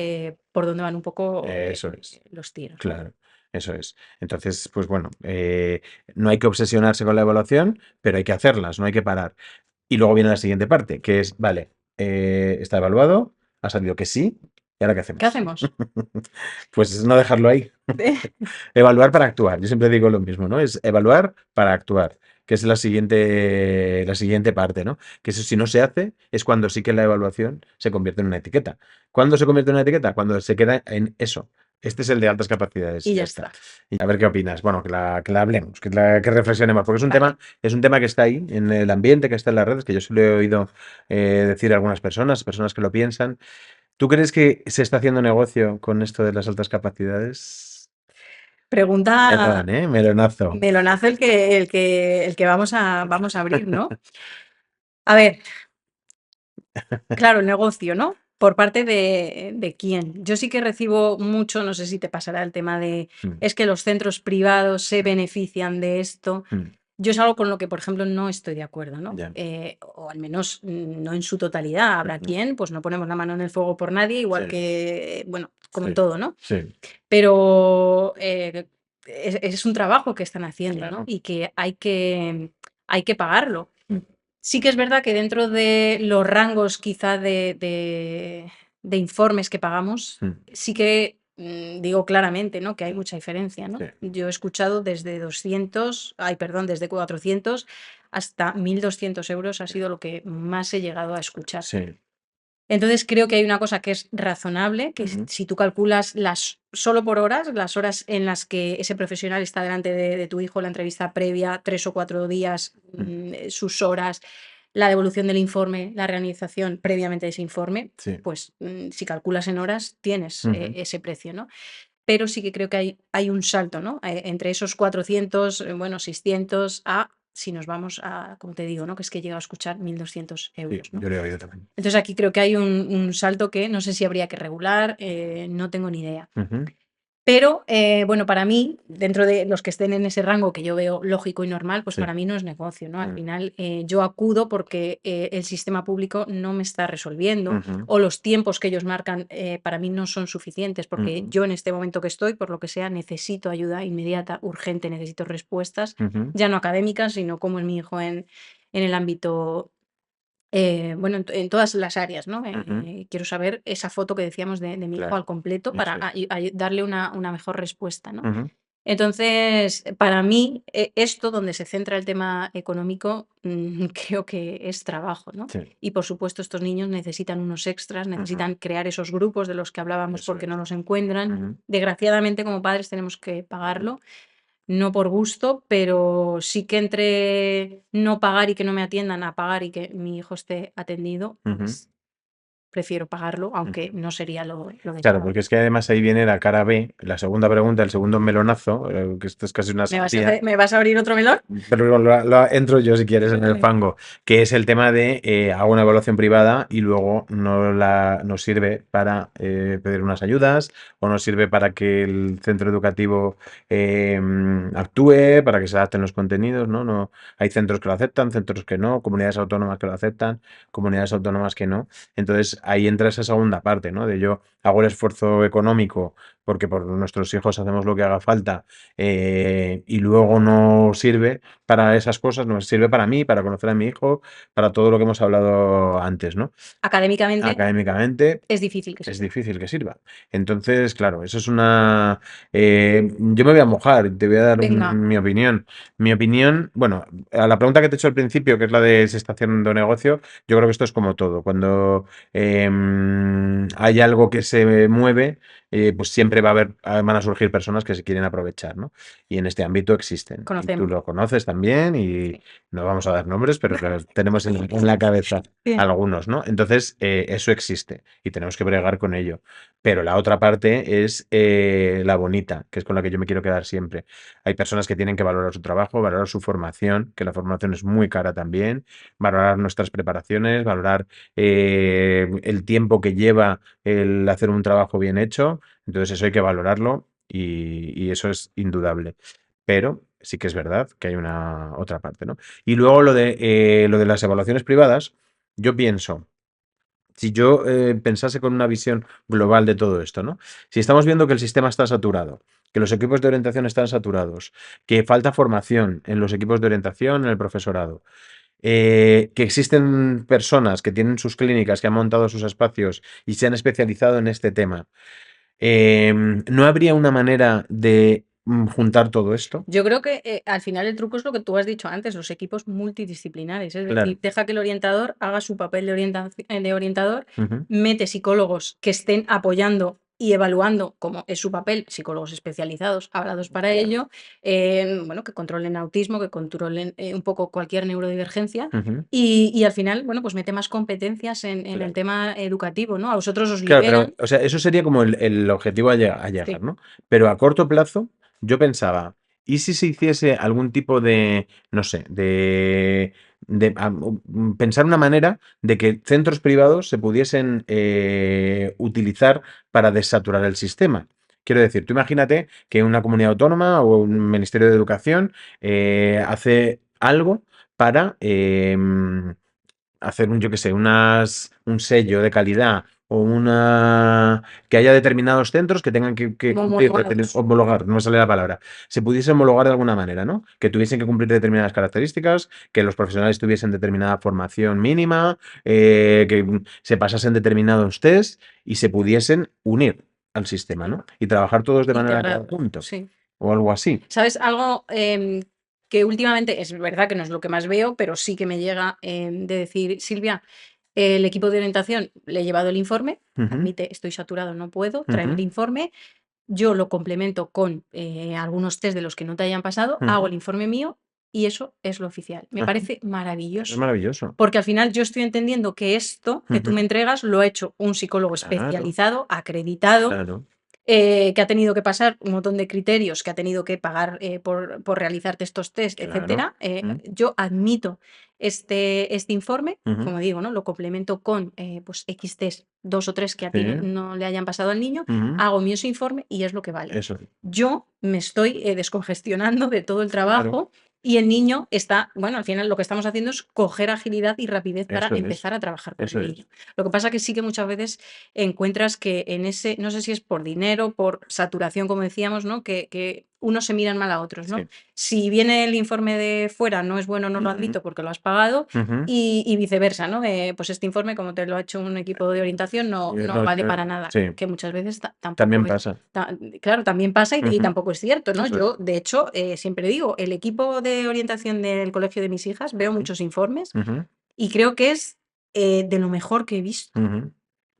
por dónde van un poco Eso es. los tiros, ¿no? Claro, eso es. Entonces, pues bueno, no hay que obsesionarse con la evaluación, pero hay que hacerlas, no hay que parar. Y luego viene la siguiente parte, que es, vale, está evaluado, ha salido que sí, ¿y ahora qué hacemos? ¿Qué hacemos? Pues no dejarlo ahí. Evaluar para actuar. Yo siempre digo lo mismo, ¿no? Es evaluar para actuar, que es la siguiente parte, ¿no? Que eso, si no se hace, es cuando sí que la evaluación se convierte en una etiqueta. ¿Cuándo se convierte en una etiqueta? Cuando se queda en eso. Este es el de altas capacidades. Y ya está. Y a ver qué opinas. Bueno, que la hablemos, que reflexionemos, porque Vale. es un tema que está ahí, en el ambiente, que está en las redes, que yo se lo he oído decir a algunas personas que lo piensan. ¿Tú crees que se está haciendo negocio con esto de las altas capacidades? Pregunta Melón, melonazo. melonazo el que vamos a abrir, ¿no? A ver, claro, el negocio, ¿no? Por parte de quién. Yo sí que recibo mucho, no sé si te pasará el tema de, Mm, es que los centros privados se benefician de esto. mm, Yo es algo con lo que, por ejemplo, no estoy de acuerdo, ¿no? ya. O al menos no en su totalidad. Habrá Ujú, quien, pues no ponemos la mano en el fuego por nadie, igual sí, que, bueno, como en sí, todo, ¿no? sí, Pero es un trabajo que están haciendo, ¿no? claro. Y que hay que pagarlo. Mm, Sí que es verdad que dentro de los rangos quizá de informes que pagamos, mm, sí que digo claramente, ¿no? Que hay mucha diferencia, ¿no? sí, Yo he escuchado desde 400 hasta 1.200 euros ha sido lo que más he llegado a escuchar. sí, Entonces creo que hay una cosa que es razonable, que ujú, si tú calculas solo por horas, las horas en las que ese profesional está delante de tu hijo, la entrevista previa, 3 o 4 días, mm, sus horas, la devolución del informe, la realización previamente de ese informe, sí, pues si calculas en horas tienes ujú, ese precio, ¿no? Pero sí que creo que hay un salto, ¿no? Entre esos 400, bueno, 600 a, si nos vamos a, como te digo, ¿no? Que es que he llegado a escuchar 1.200 sí, euros, ¿no? yo lo he oído también. Entonces aquí creo que hay un salto que no sé si habría que regular, no tengo ni idea. Ujú, Pero bueno, para mí, dentro de los que estén en ese rango que yo veo lógico y normal, pues sí, para mí no es negocio, ¿no? Al mm, final yo acudo porque el sistema público no me está resolviendo ujú, o los tiempos que ellos marcan para mí no son suficientes porque ujú, yo en este momento que estoy, por lo que sea, necesito ayuda inmediata, urgente, necesito respuestas, ujú, ya no académicas, sino como es mi hijo en el ámbito bueno, en todas las áreas, ¿no? ujú, Quiero saber esa foto que decíamos de mi hijo claro, al completo para eso es. darle una mejor respuesta, ¿no? Ujú, Entonces, para mí, esto donde se centra el tema económico, creo que es trabajo, ¿no? sí, Y por supuesto, estos niños necesitan unos extras, ujú, necesitan crear esos grupos de los que hablábamos eso porque no es. los encuentran. Ujú, Desgraciadamente, como padres, tenemos que ujú, pagarlo no por gusto, pero sí que entre no pagar y que no me atiendan a pagar y que mi hijo esté atendido, ujú, pues prefiero pagarlo, aunque ujú. no sería lo Claro, deseable. porque es que además ahí viene la cara B, la segunda pregunta, el segundo melonazo, que esto es casi una sandía. ¿Me vas a abrir otro melón? Pero entro yo si quieres en el Vale. fango, que es el tema de hago una evaluación privada y luego no sirve para pedir unas ayudas o no sirve para que el centro educativo actúe, para que se adapten los contenidos, ¿no? No, hay centros que lo aceptan, centros que no, comunidades autónomas que lo aceptan, comunidades autónomas que no. Entonces ahí entra esa segunda parte, ¿no? De yo hago el esfuerzo económico porque por nuestros hijos hacemos lo que haga falta y luego no sirve para esas cosas, no sirve para mí, para conocer a mi hijo, para todo lo que hemos hablado antes, ¿no? Académicamente Académicamente es difícil que es sirva. difícil que sirva. Entonces, claro, eso es una... yo me voy a mojar, te voy a dar Venga, mi opinión. Mi opinión, bueno, a la pregunta que te he hecho al principio, que es la de si está haciendo negocio, yo creo que esto es como todo. Cuando hay algo que se mueve, pues siempre va a haber, van a surgir personas que se quieren aprovechar, ¿no? Y en este ámbito existen. Y tú conocemos. lo conoces también y Sí. no vamos a dar nombres, pero los tenemos en la cabeza Bien. algunos, ¿no? Entonces, eso existe y tenemos que bregar con ello. Pero la otra parte es la bonita, que es con la que yo me quiero quedar siempre. Hay personas que tienen que valorar su trabajo, valorar su formación, que la formación es muy cara también, valorar nuestras preparaciones, valorar el tiempo que lleva el hacer un trabajo bien hecho. Entonces, eso hay que valorarlo y eso es indudable. Pero sí que es verdad que hay una otra parte, ¿no? Y luego lo de las evaluaciones privadas, yo pienso, si yo pensase con una visión global de todo esto, ¿no? Si estamos viendo que el sistema está saturado, que los equipos de orientación están saturados, que falta formación en los equipos de orientación, en el profesorado, que existen personas que tienen sus clínicas, que han montado sus espacios y se han especializado en este tema, ¿no habría una manera de juntar todo esto? Yo creo que al final el truco es lo que tú has dicho antes, los equipos multidisciplinares. Es Claro. decir, deja que el orientador haga su papel de orientador, Ujú. mete psicólogos que estén apoyando y evaluando, como es su papel, psicólogos especializados, hablados para ello, bueno, que controlen autismo, que controlen un poco cualquier neurodivergencia. Ujú. Y al final, bueno, pues mete más competencias en el Claro. tema educativo, ¿no? A vosotros os Claro, pero, liberan. o sea, eso sería como el objetivo a llegar, Sí. ¿no? Pero a corto plazo, yo pensaba, ¿y si se hiciese algún tipo de, no sé, pensar una manera de que centros privados se pudiesen utilizar para desaturar el sistema? Quiero decir, tú imagínate que una comunidad autónoma o un ministerio de educación hace algo para hacer un, yo qué sé, un sello de calidad o una que haya determinados centros que tengan que cumplir, Homologados. homologar, no me sale la palabra, se pudiese homologar de alguna manera, ¿no? Que tuviesen que cumplir determinadas características, que los profesionales tuviesen determinada formación mínima, que se pasasen determinados test y se pudiesen unir al sistema, Sí. ¿no? Y trabajar todos de manera Integrar. conjunta Sí. o algo así. ¿Sabes? Algo que últimamente es verdad que no es lo que más veo, pero sí que me llega de decir, Silvia, el equipo de orientación le he llevado el informe, Ujú, admite, estoy saturado, no puedo, tráeme el ujú, informe, yo lo complemento con algunos test de los que no te hayan pasado, hago ujú. el informe mío y eso es lo oficial. Me Ajá. parece Eso es maravilloso. maravilloso. Porque al final yo estoy entendiendo que esto que tú me Ujú. entregas lo ha hecho un psicólogo Claro, especializado, acreditado, claro. que ha tenido que pasar un montón de criterios, que ha tenido que pagar por realizarte estos test, Claro. etcétera. Mm, Yo admito este informe, ujú. como digo, ¿no? Lo complemento con pues X test, 2 o 3 que a ti Sí, no le hayan pasado al niño, ujú. hago mi ese informe y es lo que vale. Eso, Yo me estoy descongestionando de todo el claro, trabajo y el niño está, bueno, al final lo que estamos haciendo es coger agilidad y rapidez para eso es, empezar a trabajar con eso el es. niño. Lo que pasa que sí que muchas veces encuentras que en ese, no sé si es por dinero, por saturación, como decíamos, ¿no? Que unos se miran mal a otros, ¿no? Sí. Si viene el informe de fuera, no es bueno, no lo Ujú, admito porque lo has pagado, ujú. y viceversa, ¿no? Pues este informe, como te lo ha hecho un equipo de orientación, no No, vale para nada, sí, que muchas veces tampoco también es. pasa. Claro, también pasa y Ujú. tampoco es cierto, ¿no? Eso es. Yo, de hecho, siempre digo, el equipo de orientación del colegio de mis hijas, veo Ujú, muchos informes ujú, y creo que es de lo mejor que he visto. ujú.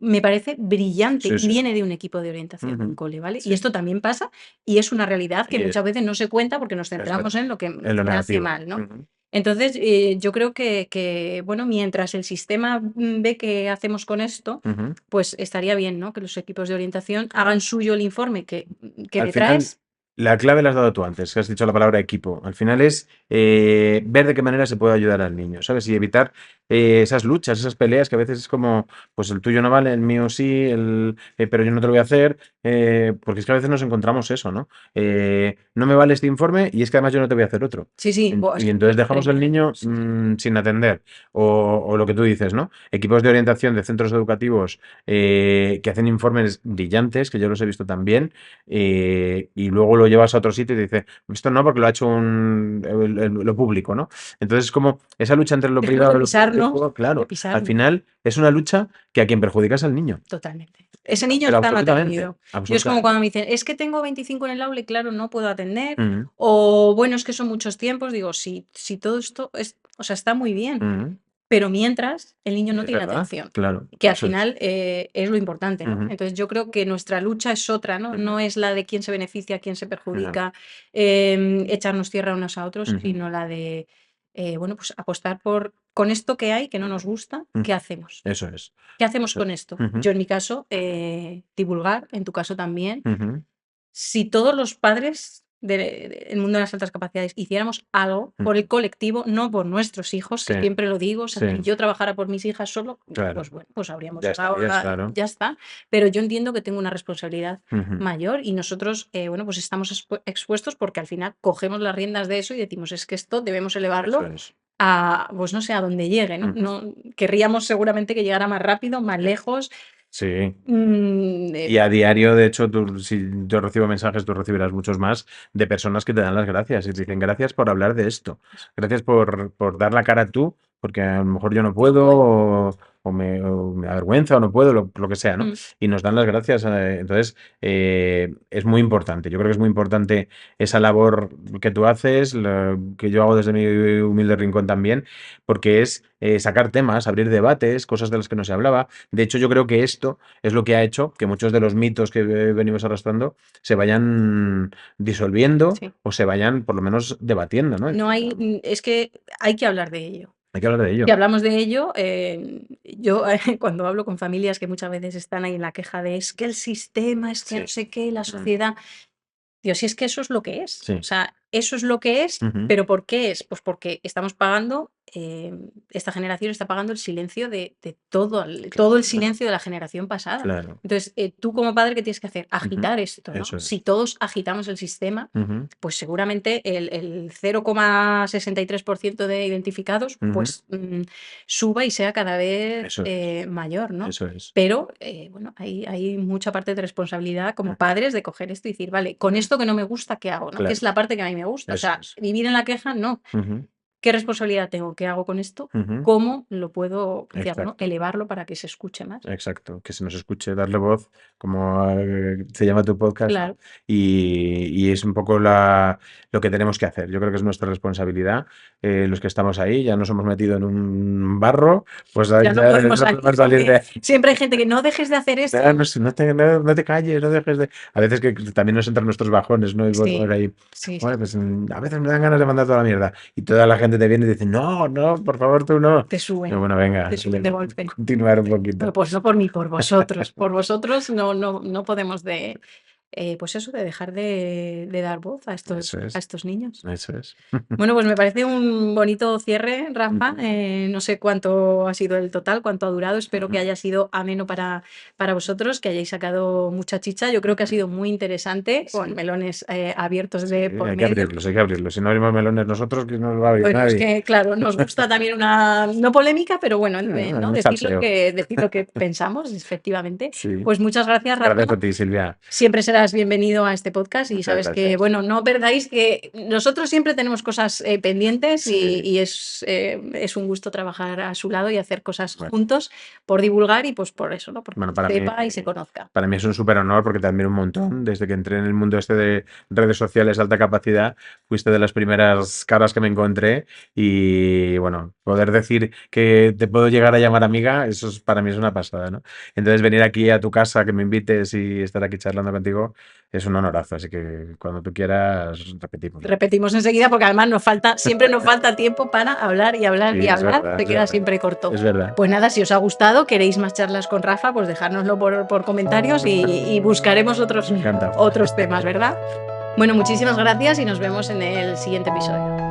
Me parece brillante Sí, y sí. viene de un equipo de orientación de un Ujú. cole, ¿vale? Y Sí. esto también pasa y es una realidad que Y muchas veces no se cuenta porque nos eso centramos es. en lo que En lo me hace negativo. mal, ¿no? Ujú. Entonces, yo creo que, bueno, mientras el sistema ve qué hacemos con esto, Ujú. pues estaría bien, ¿no? Que los equipos de orientación hagan suyo el informe que Al me final, traes. la clave la has dado tú antes, que has dicho la palabra equipo. Al final es ver de qué manera se puede ayudar al niño, ¿sabes? Y evitar esas luchas, esas peleas que a veces es como, pues el tuyo no vale, el mío sí, pero yo no te lo voy a hacer, porque es que a veces nos encontramos eso, ¿no? No me vale este informe y es que además yo no te voy a hacer otro. Sí, buah, es Y que entonces dejamos al niño sí. sin atender. O lo que tú dices, ¿no? Equipos de orientación de centros educativos que hacen informes brillantes, que yo los he visto también, y luego lo llevas a otro sitio y te dice, esto no, porque lo ha hecho lo público, ¿no? Entonces es como esa lucha entre lo Dejamos privado de y lo pisarnos, público, de claro, al pisarnos. final es una lucha que a quien perjudica es al niño. Totalmente. Ese niño Pero está no absolutamente, atendido. Yo es como absolutamente. cuando me dicen, es que tengo 25 en el aula y claro, no puedo atender. Ujú, O bueno, es que son muchos tiempos. Digo, si todo esto es, o sea, está muy bien. ujú. Pero mientras el niño no Es tiene verdad, atención, claro, que al eso es. final es lo importante, ¿no? Ujú, Entonces yo creo que nuestra lucha es otra, ¿no? ujú, No es la de quién se beneficia, quién se claro, perjudica, echarnos tierra unos a otros, ujú, sino la de, bueno, pues apostar por, con esto que hay, que no nos gusta, ujú. ¿qué hacemos? Eso es. ¿Qué hacemos Eso es. con esto? Ujú, Yo en mi caso, divulgar, en tu caso también. ujú, Si todos los padres del mundo de las altas capacidades hiciéramos algo por ujú. el colectivo, no por nuestros hijos, que Sí, siempre lo digo, o sea, sí, si yo trabajara por mis hijas solo, claro. pues bueno, pues habríamos Ya llegado estarías, a, claro. ya está, pero yo entiendo que tengo una responsabilidad Ujú, mayor y nosotros, bueno, pues estamos expuestos porque al final cogemos las riendas de eso y decimos, es que esto debemos eso elevarlo es. a, pues no sé, a donde llegue, ¿no? Ujú. No querríamos seguramente que llegara más rápido, más lejos. Sí. mm, Y eh, a diario, de hecho, si yo recibo mensajes, tú recibirás muchos más de personas que te dan las gracias y te dicen gracias por hablar de esto, gracias por dar la cara tú, porque a lo mejor yo no puedo o me avergüenza o no puedo, lo que sea, ¿no? mm, Y nos dan las gracias. Entonces, es muy importante. Yo creo que es muy importante esa labor que tú haces, que yo hago desde mi humilde rincón también, porque es sacar temas, abrir debates, cosas de las que no se hablaba. De hecho, yo creo que esto es lo que ha hecho que muchos de los mitos que venimos arrastrando se vayan disolviendo sí. o se vayan por lo menos debatiendo, ¿no? No hay, es que hay que hablar de ello. Hay que hablar de ello. Si hablamos de ello, yo cuando hablo con familias que muchas veces están ahí en la queja de es que el sistema, es que no Sí. sé qué, la Mm, sociedad, digo, si es que eso es lo que es. O sí. sea, eso es lo que es, Ujú, pero ¿por qué es? Pues porque estamos pagando, esta generación está pagando el silencio de todo, todo el claro, silencio de la generación pasada. claro. Entonces, tú como padre, ¿qué tienes que hacer? Ujú, Agitar esto, ¿no? eso Si es. todos agitamos el sistema, Ujú, pues seguramente el 0,63% de identificados, ujú, pues suba y sea cada vez eso es. mayor, ¿no? Eso es. Pero, bueno, hay mucha parte de responsabilidad como Ujú, padres de coger esto y decir, vale, con ujú, esto que no me gusta, ¿qué hago? ¿No? ¿Qué es claro, la parte que a mí me gusta? O eso sea, es. vivir en la queja, no. Ujú, ¿Qué responsabilidad tengo? ¿Qué hago con esto? ujú, ¿Cómo lo puedo, digamos, ¿no? exacto. elevarlo para que se escuche más? Exacto, que se nos escuche, darle voz, como se llama tu podcast, ¿no? Claro, Y es un poco lo que tenemos que hacer. Yo creo que es nuestra responsabilidad, los que estamos ahí, ya nos hemos metido en un barro, pues ahí ya no ya podemos no salir podemos salir porque de ahí. siempre hay gente que no dejes de hacer esto. No te calles, no dejes de... A veces que también nos entran nuestros bajones, ¿no? Y por Sí, ahí, sí, bueno, sí. pues a veces me dan ganas de mandar toda la mierda. Y toda la gente te viene y dice, no, no, por favor, tú no. Te Y suben, bueno, venga, te suben de golpe. continuar un Bueno, poquito. pues no por mí, por vosotros. Por vosotros no podemos pues eso, de dejar de dar voz a Eso es. estos niños. Eso es. Bueno, pues me parece un bonito cierre, Rafa. Ujú, No sé cuánto ha sido el total, cuánto ha durado. Espero que ujú, haya sido ameno para vosotros, que hayáis sacado mucha chicha. Yo creo que ha ujú. sido muy interesante, con Sí, melones abiertos sí, de por hay que medio. abrirlos, hay que abrirlos. Si no abrimos melones nosotros, que no los va a abrir Bueno, es nadie. que, claro, nos gusta también una, no polémica, pero bueno, ¿no? Un salseo. Decir lo que pensamos, efectivamente. Sí. Pues muchas gracias, Rafa. Gracias a ti, Silvia. Siempre serás bienvenido a este podcast y Muchas sabes que, gracias. bueno, no perdáis que nosotros siempre tenemos cosas pendientes Sí. y es un gusto trabajar a su lado y hacer cosas Bueno, juntos por divulgar y pues por eso, ¿no? Porque bueno, se sepa y se conozca. para mí es un súper honor porque te admiro un montón. Desde que entré en el mundo este de redes sociales de alta capacidad, fuiste de las primeras caras que me encontré y bueno, poder decir que te puedo llegar a llamar amiga, para mí es una pasada, ¿no? Entonces venir aquí a tu casa, que me invites y estar aquí charlando contigo es un honorazo. Así que cuando tú quieras, repetimos. Repetimos enseguida porque además siempre nos falta tiempo para hablar y hablar Sí, y es hablar, verdad, se es queda verdad. siempre corto. Es verdad. Pues nada, si os ha gustado, queréis más charlas con Rafa, pues dejárnoslo por comentarios y buscaremos Me encanta. otros temas, ¿verdad? Bueno, muchísimas gracias y nos vemos en el siguiente episodio.